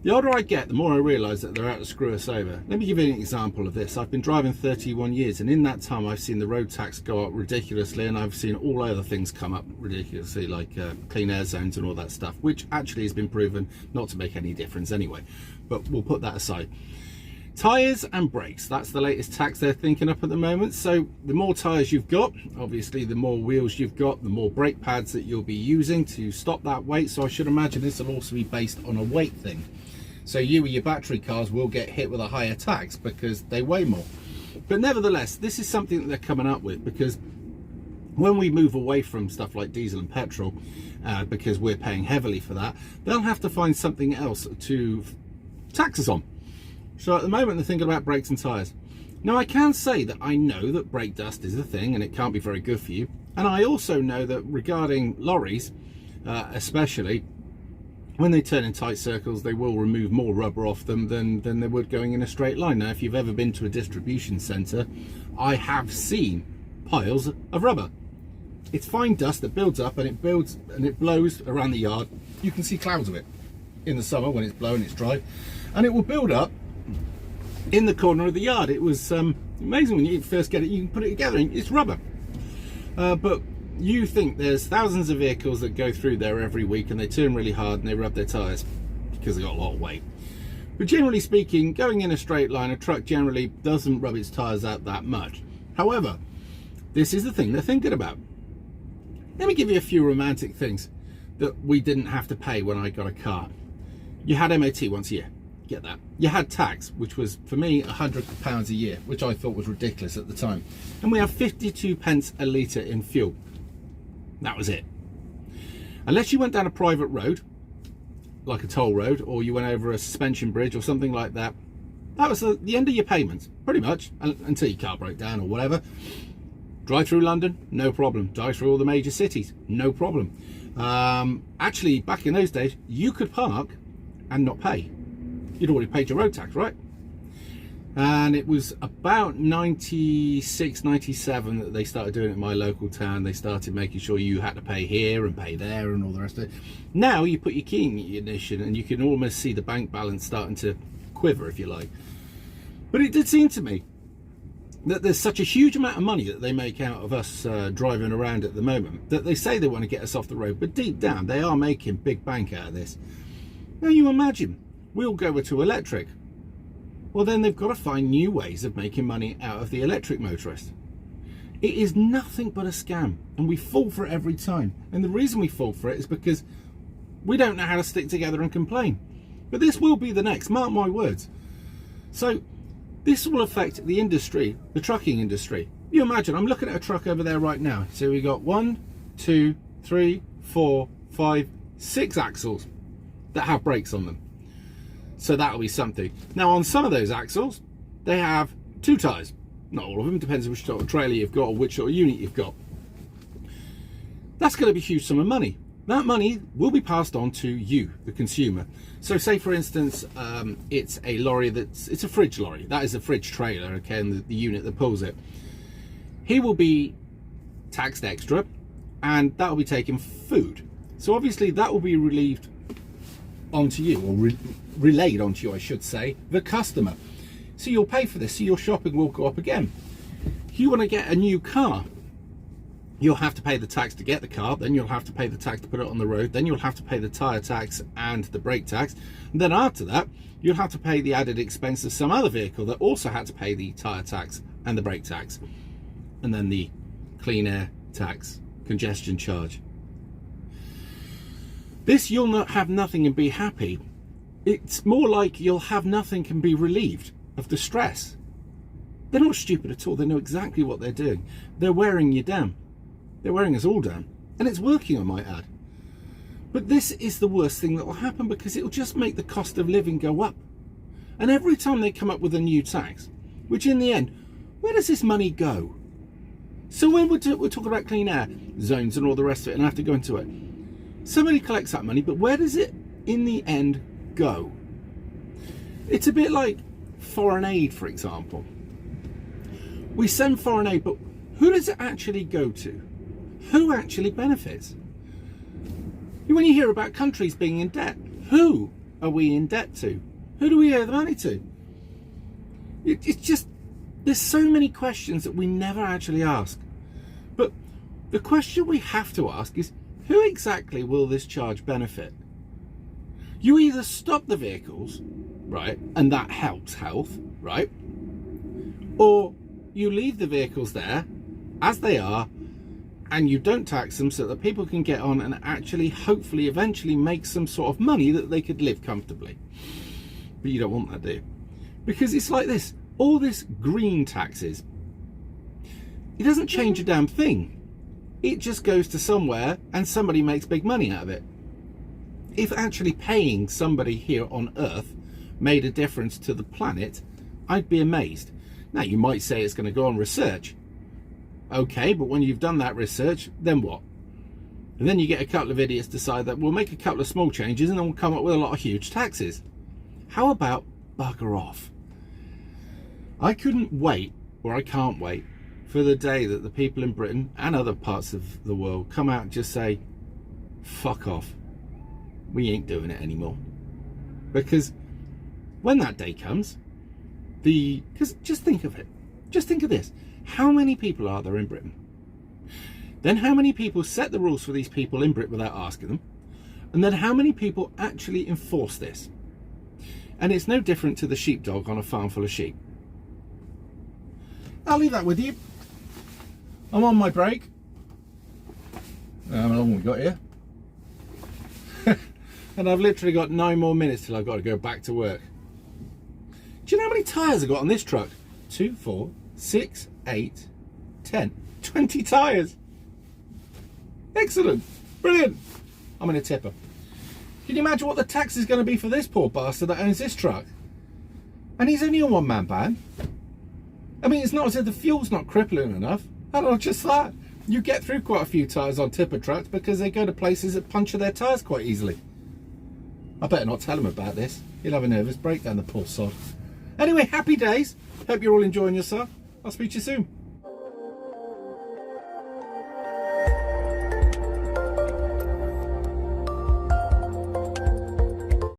The older I get, the more I realise that they're out to screw us over. Let me give you an example of this. I've been driving 31 years, and in that time I've seen the road tax go up ridiculously, and I've seen all other things come up ridiculously, like clean air zones and all that stuff, which actually has been proven not to make any difference anyway. But we'll put that aside. Tyres and brakes, that's the latest tax they're thinking up at the moment. So the more tyres you've got, obviously the more wheels you've got, the more brake pads that you'll be using to stop that weight. So I should imagine this will also be based on a weight thing. So you with your battery cars will get hit with a higher tax because they weigh more. But nevertheless, this is something that they're coming up with, because when we move away from stuff like diesel and petrol, because we're paying heavily for that, they'll have to find something else to tax us on. So at the moment they're thinking about brakes and tyres. Now I can say that I know that brake dust is a thing and it can't be very good for you. And I also know that regarding lorries, especially, when they turn in tight circles, they will remove more rubber off them than they would going in a straight line. Now, if you've ever been to a distribution centre, I have seen piles of rubber. It's fine dust that builds up, and it builds and it blows around the yard. You can see clouds of it in the summer when it's blowing, it's dry, and it will build up in the corner of the yard. It was amazing when you first get it. You can put it together and it's rubber. But you think there's thousands of vehicles that go through there every week and they turn really hard and they rub their tyres because they've got a lot of weight. But generally speaking, going in a straight line, a truck generally doesn't rub its tyres out that much. However, this is the thing they're thinking about. Let me give you a few romantic things that we didn't have to pay when I got a car. You had MOT once a year. Get that. You had tax, which was for me £100 a year, which I thought was ridiculous at the time. And we have 52 pence a litre in fuel. That was it. Unless you went down a private road, like a toll road, or you went over a suspension bridge or something like that, that was the end of your payments, pretty much, until your car broke down or whatever. Drive through London, no problem. Drive through all the major cities, no problem. Actually, back in those days, you could park and not pay. You'd already paid your road tax, right? And it was about 96, 97 that they started doing it in my local town. They started making sure you had to pay here and pay there and all the rest of it. Now you put your key in your ignition and you can almost see the bank balance starting to quiver, if you like. But it did seem to me that there's such a huge amount of money that they make out of us driving around at the moment, that they say they want to get us off the road, but deep down they are making big bank out of this. Now you imagine, we'll go to electric. Well, then they've got to find new ways of making money out of the electric motorist. It is nothing but a scam, and we fall for it every time. And the reason we fall for it is because we don't know how to stick together and complain. But this will be the next, mark my words. So this will affect the industry, the trucking industry. You imagine, I'm looking at a truck over there right now. So we got 1, 2, 3, 4, 5, 6 axles that have brakes on them. So that'll be something. Now on some of those axles, they have 2 tyres. Not all of them, depends on which sort of trailer you've got or which sort of unit you've got. That's going to be a huge sum of money. That money will be passed on to you, the consumer. So say for instance, it's a lorry it's a fridge lorry. That is a fridge trailer, okay, and the unit that pulls it. He will be taxed extra, and that will be taking food. So obviously that will be relieved onto you, or relayed onto you, I should say, the customer. So you'll pay for this, so your shopping will go up again. If you want to get a new car, you'll have to pay the tax to get the car, then you'll have to pay the tax to put it on the road, then you'll have to pay the tyre tax and the brake tax, and then after that you'll have to pay the added expense of some other vehicle that also had to pay the tyre tax and the brake tax, and then the clean air tax, congestion charge. This you'll not have nothing and be happy. It's more like you'll have nothing and be relieved of the stress. They're not stupid at all. They know exactly what they're doing. They're wearing you down. They're wearing us all down. And it's working, I might add. But this is the worst thing that will happen, because it will just make the cost of living go up. And every time they come up with a new tax, which in the end, where does this money go? So when we're talking about clean air zones and all the rest of it, and I have to go into it, somebody collects that money, but where does it in the end go? It's a bit like foreign aid, for example. We send foreign aid, but who does it actually go to? Who actually benefits? When you hear about countries being in debt, who are we in debt to? Who do we owe the money to? It's just, there's so many questions that we never actually ask. But the question we have to ask is, who exactly will this charge benefit? You either stop the vehicles, right, and that helps health, right? Or you leave the vehicles there as they are and you don't tax them so that people can get on and actually, hopefully, eventually make some sort of money that they could live comfortably. But you don't want that, do you? Because it's like this, all this green taxes, it doesn't change a damn thing. It just goes to somewhere and somebody makes big money out of it. If actually paying somebody here on Earth made a difference to the planet, I'd be amazed. Now, you might say it's going to go on research. Okay, but when you've done that research, then what? And then you get a couple of idiots decide that we'll make a couple of small changes and then we'll come up with a lot of huge taxes. How about bugger off? I couldn't wait, or I can't wait, for the day that the people in Britain and other parts of the world come out and just say, fuck off. We ain't doing it anymore. Because when that day comes, because just think of it. Just think of this. How many people are there in Britain? Then how many people set the rules for these people in Britain without asking them? And then how many people actually enforce this? And it's no different to the sheepdog on a farm full of sheep. I'll leave that with you. I'm on my break. How long have we got here? And I've literally got 9 more minutes till I've got to go back to work. Do you know how many tyres I got on this truck? 2, 4, 6, 8, 10, 20 tyres. Excellent. Brilliant. I'm in a tipper. Can you imagine what the tax is going to be for this poor bastard that owns this truck? And he's only a one-man band. I mean, it's not as if the fuel's not crippling enough. And not just that. You get through quite a few tyres on tipper trucks because they go to places that puncture their tyres quite easily. I better not tell him about this. He'll have a nervous breakdown, the poor sod. Anyway, happy days. Hope you're all enjoying yourself. I'll speak to you soon.